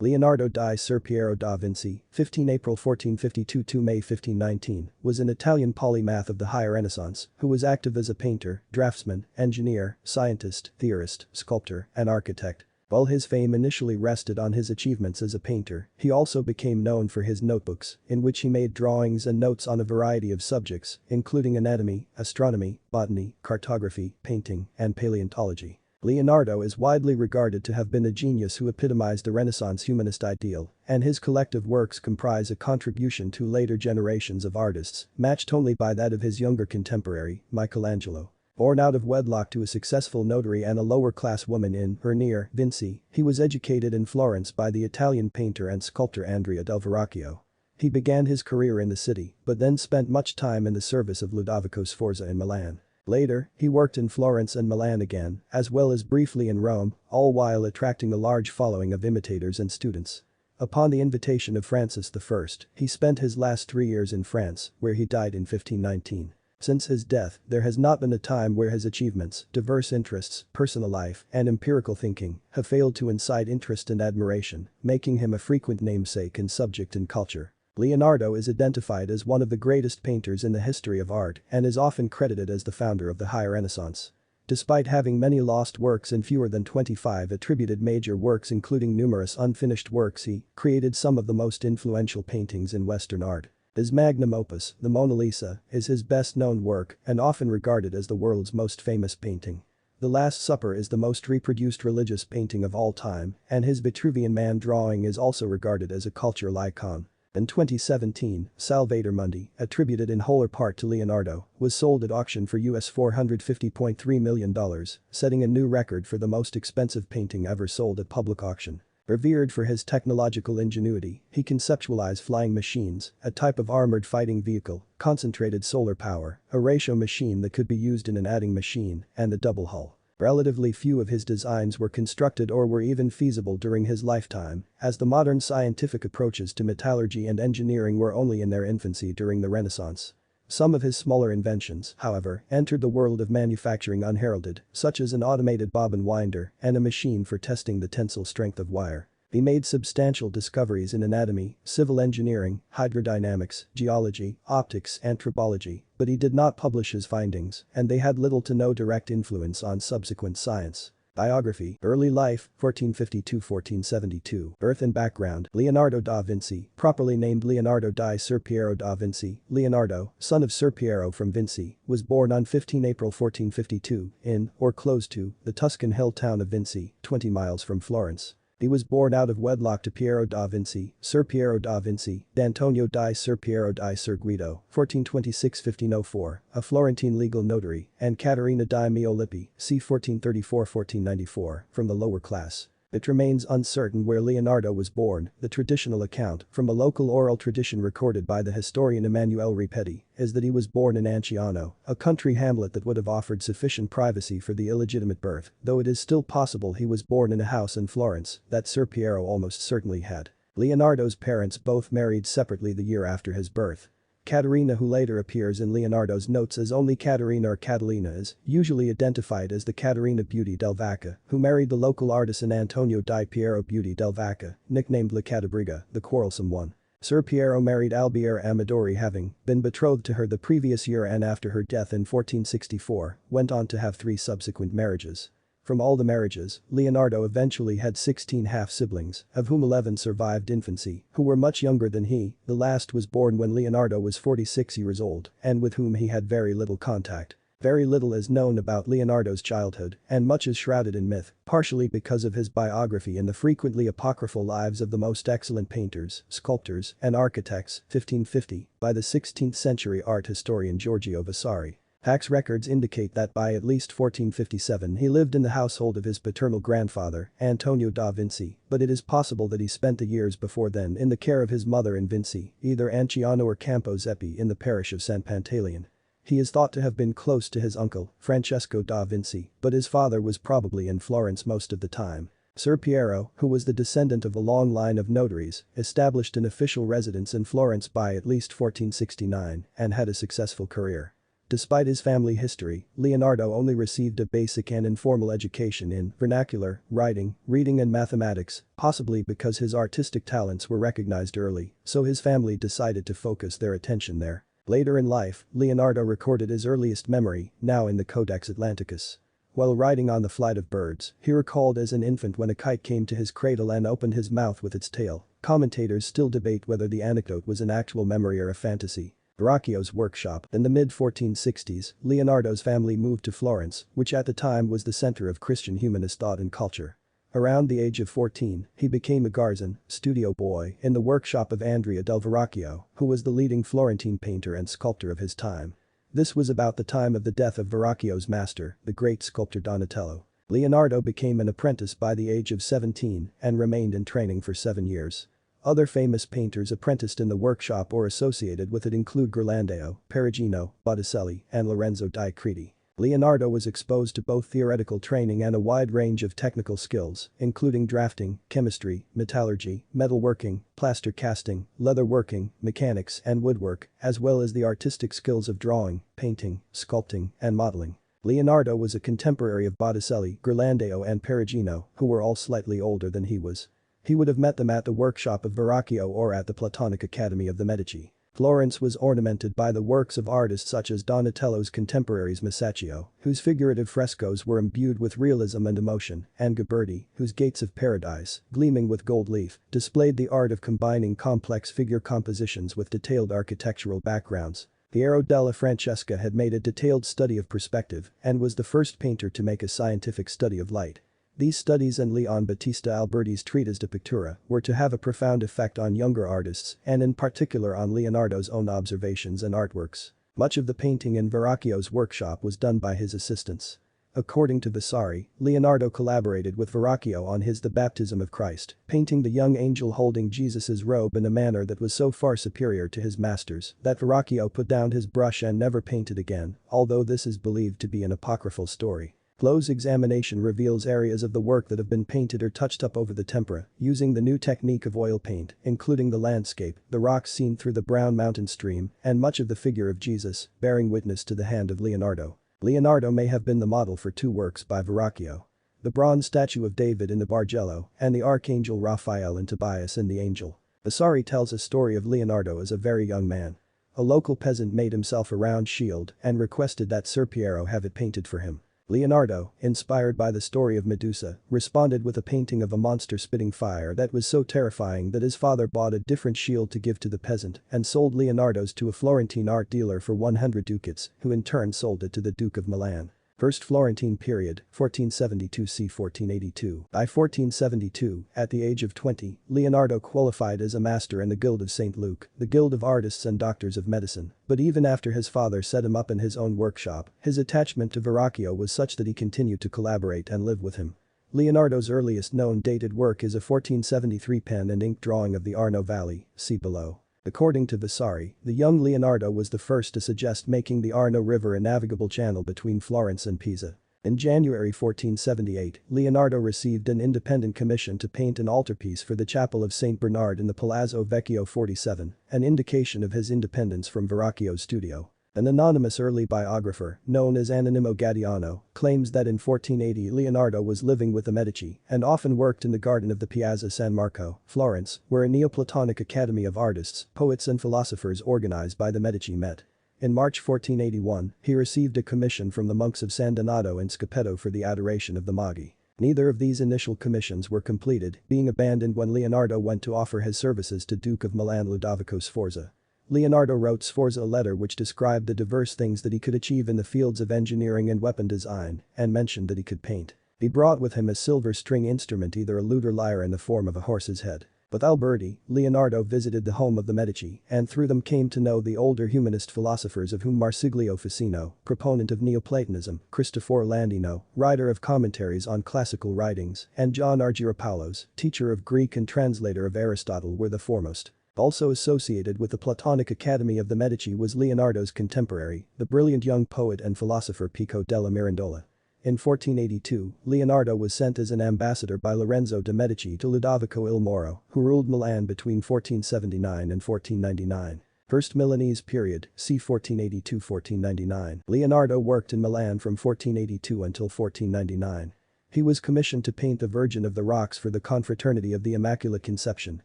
Leonardo di Ser Piero da Vinci, 15 April 1452 to May 1519, was an Italian polymath of the High Renaissance who was active as a painter, draftsman, engineer, scientist, theorist, sculptor, and architect. While his fame initially rested on his achievements as a painter, he also became known for his notebooks, in which he made drawings and notes on a variety of subjects, including anatomy, astronomy, botany, cartography, painting, and paleontology. Leonardo is widely regarded to have been a genius who epitomized the Renaissance humanist ideal, and his collective works comprise a contribution to later generations of artists, matched only by that of his younger contemporary, Michelangelo. Born out of wedlock to a successful notary and a lower-class woman in or near Vinci, he was educated in Florence by the Italian painter and sculptor Andrea del Verrocchio. He began his career in the city, but then spent much time in the service of Ludovico Sforza in Milan. Later, he worked in Florence and Milan again, as well as briefly in Rome, all while attracting a large following of imitators and students. Upon the invitation of Francis I, he spent his last 3 years in France, where he died in 1519. Since his death, there has not been a time where his achievements, diverse interests, personal life, and empirical thinking have failed to incite interest and admiration, making him a frequent namesake and subject in culture. Leonardo is identified as one of the greatest painters in the history of art and is often credited as the founder of the High Renaissance. Despite having many lost works and fewer than 25 attributed major works including numerous unfinished works, he created some of the most influential paintings in Western art. His magnum opus, the Mona Lisa, is his best-known work and often regarded as the world's most famous painting. The Last Supper is the most reproduced religious painting of all time, and his Vitruvian Man drawing is also regarded as a cultural icon. In 2017, Salvator Mundi, attributed in whole or part to Leonardo, was sold at auction for US $450.3 million, setting a new record for the most expensive painting ever sold at public auction. Revered for his technological ingenuity, he conceptualized flying machines, a type of armored fighting vehicle, concentrated solar power, a ratio machine that could be used in an adding machine, and a double hull. Relatively few of his designs were constructed or were even feasible during his lifetime, as the modern scientific approaches to metallurgy and engineering were only in their infancy during the Renaissance. Some of his smaller inventions, however, entered the world of manufacturing unheralded, such as an automated bobbin winder and a machine for testing the tensile strength of wire. He made substantial discoveries in anatomy, civil engineering, hydrodynamics, geology, optics, and tribology, but he did not publish his findings, and they had little to no direct influence on subsequent science. Biography, early life, 1452-1472, birth and background, Leonardo da Vinci, properly named Leonardo di Ser Piero da Vinci, Leonardo, son of Ser Piero from Vinci, was born on 15 April 1452 in, or close to, the Tuscan hill town of Vinci, 20 miles from Florence. He was born out of wedlock to Piero da Vinci, Ser Piero da Vinci, d'Antonio di Ser Piero di Ser Guido, 1426-1504, a Florentine legal notary, and Caterina di Miolippi, c. 1434-1494, from the lower class. It remains uncertain where Leonardo was born. The traditional account, from a local oral tradition recorded by the historian Emanuele Ripetti, is that he was born in Anciano, a country hamlet that would have offered sufficient privacy for the illegitimate birth, though it is still possible he was born in a house in Florence that Ser Piero almost certainly had. Leonardo's parents both married separately the year after his birth. Caterina, who later appears in Leonardo's notes as only Caterina or Catalina, is usually identified as the Caterina Beauty del Vaca, who married the local artisan Antonio di Piero Beauty del Vaca, nicknamed La Catabriga, the quarrelsome one. Ser Piero married Albiera Amadori, having been betrothed to her the previous year, and after her death in 1464, went on to have 3 subsequent marriages. From all the marriages, Leonardo eventually had 16 half-siblings, of whom 11 survived infancy, who were much younger than he. The last was born when Leonardo was 46 years old, and with whom he had very little contact. Very little is known about Leonardo's childhood, and much is shrouded in myth, partially because of his biography and the frequently apocryphal lives of the most excellent painters, sculptors, and architects, 1550, by the 16th-century art historian Giorgio Vasari. Pax records indicate that by at least 1457 he lived in the household of his paternal grandfather, Antonio da Vinci, but it is possible that he spent the years before then in the care of his mother in Vinci, either Anciano or Campo Zeppi in the parish of San Pantaleon. He is thought to have been close to his uncle, Francesco da Vinci, but his father was probably in Florence most of the time. Ser Piero, who was the descendant of a long line of notaries, established an official residence in Florence by at least 1469 and had a successful career. Despite his family history, Leonardo only received a basic and informal education in vernacular, writing, reading and mathematics, possibly because his artistic talents were recognized early, so his family decided to focus their attention there. Later in life, Leonardo recorded his earliest memory, now in the Codex Atlanticus. While riding on the flight of birds, he recalled as an infant when a kite came to his cradle and opened his mouth with its tail. Commentators still debate whether the anecdote was an actual memory or a fantasy. Verrocchio's workshop. In the mid-1460s, Leonardo's family moved to Florence, which at the time was the center of Christian humanist thought and culture. Around the age of 14, he became a garçon, studio boy, in the workshop of Andrea del Verrocchio, who was the leading Florentine painter and sculptor of his time. This was about the time of the death of Verrocchio's master, the great sculptor Donatello. Leonardo became an apprentice by the age of 17 and remained in training for 7 years. Other famous painters apprenticed in the workshop or associated with it include Ghirlandaio, Perugino, Botticelli, and Lorenzo di Credi. Leonardo was exposed to both theoretical training and a wide range of technical skills, including drafting, chemistry, metallurgy, metalworking, plaster casting, leatherworking, mechanics, and woodwork, as well as the artistic skills of drawing, painting, sculpting, and modeling. Leonardo was a contemporary of Botticelli, Ghirlandaio and Perugino, who were all slightly older than he was. He would have met them at the workshop of Verrocchio or at the Platonic Academy of the Medici. Florence was ornamented by the works of artists such as Donatello's contemporaries Masaccio, whose figurative frescoes were imbued with realism and emotion, and Ghiberti, whose Gates of Paradise, gleaming with gold leaf, displayed the art of combining complex figure compositions with detailed architectural backgrounds. Piero della Francesca had made a detailed study of perspective and was the first painter to make a scientific study of light. These studies and Leon Battista Alberti's treatise De Pictura were to have a profound effect on younger artists and in particular on Leonardo's own observations and artworks. Much of the painting in Verrocchio's workshop was done by his assistants. According to Vasari, Leonardo collaborated with Verrocchio on his The Baptism of Christ, painting the young angel holding Jesus's robe in a manner that was so far superior to his master's that Verrocchio put down his brush and never painted again, although this is believed to be an apocryphal story. Close examination reveals areas of the work that have been painted or touched up over the tempera, using the new technique of oil paint, including the landscape, the rocks seen through the brown mountain stream, and much of the figure of Jesus, bearing witness to the hand of Leonardo. Leonardo may have been the model for 2 works by Verrocchio: the bronze statue of David in the Bargello and the archangel Raphael in Tobias and the Angel. Vasari tells a story of Leonardo as a very young man. A local peasant made himself a round shield and requested that Ser Piero have it painted for him. Leonardo, inspired by the story of Medusa, responded with a painting of a monster spitting fire that was so terrifying that his father bought a different shield to give to the peasant and sold Leonardo's to a Florentine art dealer for 100 ducats, who in turn sold it to the Duke of Milan. First Florentine period, 1472–1482. By 1472, at the age of 20, Leonardo qualified as a master in the Guild of St. Luke, the guild of artists and doctors of medicine, but even after his father set him up in his own workshop, his attachment to Verrocchio was such that he continued to collaborate and live with him. Leonardo's earliest known dated work is a 1473 pen and ink drawing of the Arno Valley, see below. According to Vasari, the young Leonardo was the first to suggest making the Arno River a navigable channel between Florence and Pisa. In January 1478, Leonardo received an independent commission to paint an altarpiece for the Chapel of St. Bernard in the Palazzo Vecchio 47, an indication of his independence from Verrocchio's studio. An anonymous early biographer, known as Anonimo Gadiano, claims that in 1480 Leonardo was living with the Medici and often worked in the garden of the Piazza San Marco, Florence, where a Neoplatonic academy of artists, poets and philosophers organized by the Medici met. In March 1481, he received a commission from the monks of San Donato in Scapetto for the adoration of the Magi. Neither of these initial commissions were completed, being abandoned when Leonardo went to offer his services to Duke of Milan Ludovico Sforza. Leonardo wrote Sforza a letter which described the diverse things that he could achieve in the fields of engineering and weapon design, and mentioned that he could paint. He brought with him a silver string instrument, either a lute or lyre in the form of a horse's head. With Alberti, Leonardo visited the home of the Medici and through them came to know the older humanist philosophers, of whom Marsiglio Ficino, proponent of Neoplatonism, Cristoforo Landino, writer of commentaries on classical writings, and John Argyropoulos, teacher of Greek and translator of Aristotle, were the foremost. Also associated with the Platonic Academy of the Medici was Leonardo's contemporary, the brilliant young poet and philosopher Pico della Mirandola. In 1482, Leonardo was sent as an ambassador by Lorenzo de' Medici to Ludovico il Moro, who ruled Milan between 1479 and 1499. First Milanese period, c. 1482–1499. Leonardo worked in Milan from 1482 until 1499. He was commissioned to paint the Virgin of the Rocks for the Confraternity of the Immaculate Conception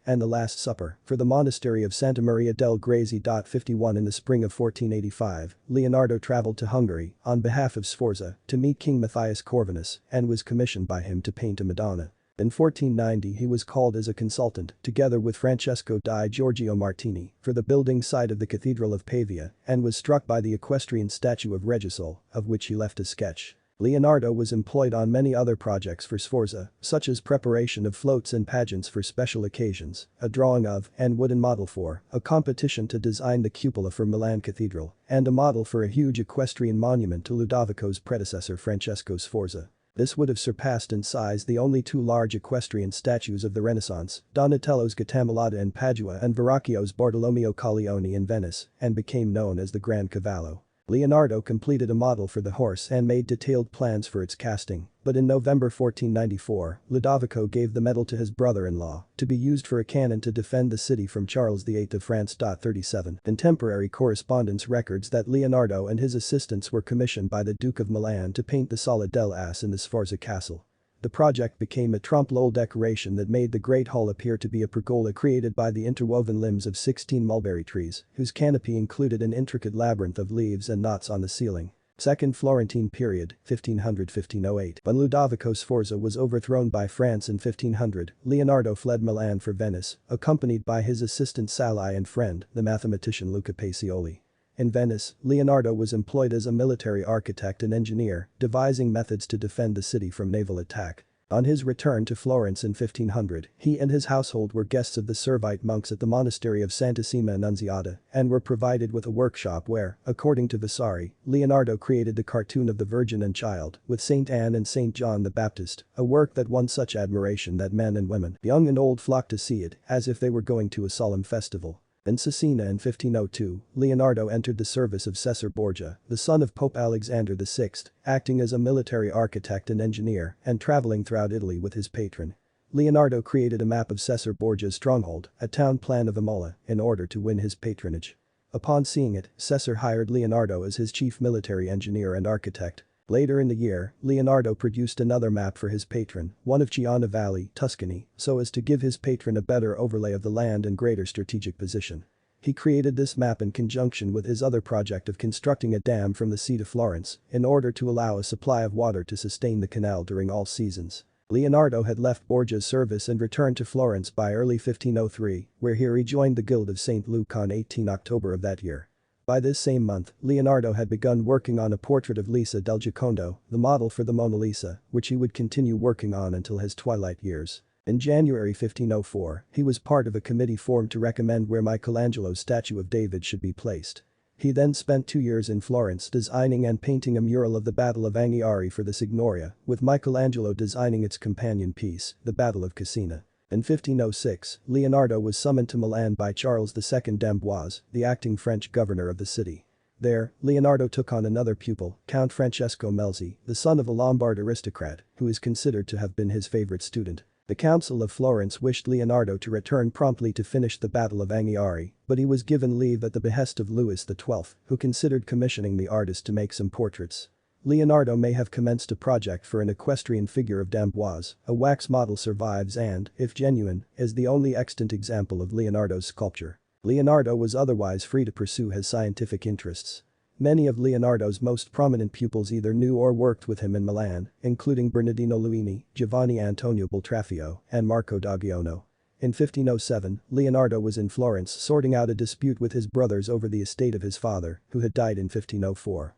and the Last Supper for the monastery of Santa Maria del Grazie. 51 In the spring of 1485, Leonardo traveled to Hungary on behalf of Sforza to meet King Matthias Corvinus and was commissioned by him to paint a Madonna. In 1490 he was called as a consultant, together with Francesco di Giorgio Martini, for the building site of the Cathedral of Pavia and was struck by the equestrian statue of Regisol, of which he left a sketch. Leonardo was employed on many other projects for Sforza, such as preparation of floats and pageants for special occasions, a drawing of and wooden model for a competition to design the cupola for Milan Cathedral, and a model for a huge equestrian monument to Ludovico's predecessor Francesco Sforza. This would have surpassed in size the only two large equestrian statues of the Renaissance, Donatello's Gattamelata in Padua and Verrocchio's Bartolomeo Colleoni in Venice, and became known as the Grand Cavallo. Leonardo completed a model for the horse and made detailed plans for its casting, but in November 1494, Ludovico gave the medal to his brother-in-law to be used for a cannon to defend the city from Charles VIII of France. 37 Contemporary correspondence records that Leonardo and his assistants were commissioned by the Duke of Milan to paint the Sala dell'As in the Sforza castle. The project became a trompe-l'oeil decoration that made the Great Hall appear to be a pergola created by the interwoven limbs of 16 mulberry trees, whose canopy included an intricate labyrinth of leaves and knots on the ceiling. Second Florentine period, 1500–1508. When Ludovico Sforza was overthrown by France in 1500, Leonardo fled Milan for Venice, accompanied by his assistant ally and friend, the mathematician Luca Pacioli. In Venice, Leonardo was employed as a military architect and engineer, devising methods to defend the city from naval attack. On his return to Florence in 1500, he and his household were guests of the Servite monks at the monastery of Santissima Annunziata and were provided with a workshop where, according to Vasari, Leonardo created the cartoon of the Virgin and Child with Saint Anne and Saint John the Baptist, a work that won such admiration that men and women, young and old, flocked to see it as if they were going to a solemn festival. In Cesena in 1502, Leonardo entered the service of Cesare Borgia, the son of Pope Alexander VI, acting as a military architect and engineer and traveling throughout Italy with his patron. Leonardo created a map of Cesare Borgia's stronghold, a town plan of Imola, in order to win his patronage. Upon seeing it, Cesare hired Leonardo as his chief military engineer and architect. Later in the year, Leonardo produced another map for his patron, one of Chiana Valley, Tuscany, so as to give his patron a better overlay of the land and greater strategic position. He created this map in conjunction with his other project of constructing a dam from the sea to Florence in order to allow a supply of water to sustain the canal during all seasons. Leonardo had left Borgia's service and returned to Florence by early 1503, where he rejoined the Guild of St. Luke on 18 October of that year. By this same month, Leonardo had begun working on a portrait of Lisa del Giocondo, the model for the Mona Lisa, which he would continue working on until his twilight years. In January 1504, he was part of a committee formed to recommend where Michelangelo's statue of David should be placed. He then spent 2 years in Florence designing and painting a mural of the Battle of Anghiari for the Signoria, with Michelangelo designing its companion piece, the Battle of Cassina. In 1506, Leonardo was summoned to Milan by Charles II d'Amboise, the acting French governor of the city. There, Leonardo took on another pupil, Count Francesco Melzi, the son of a Lombard aristocrat, who is considered to have been his favorite student. The Council of Florence wished Leonardo to return promptly to finish the Battle of Anghiari, but he was given leave at the behest of Louis XII, who considered commissioning the artist to make some portraits. Leonardo may have commenced a project for an equestrian figure of d'Amboise, a wax model survives and, if genuine, is the only extant example of Leonardo's sculpture. Leonardo was otherwise free to pursue his scientific interests. Many of Leonardo's most prominent pupils either knew or worked with him in Milan, including Bernardino Luini, Giovanni Antonio Beltraffio, and Marco d'Aguionno. In 1507, Leonardo was in Florence sorting out a dispute with his brothers over the estate of his father, who had died in 1504.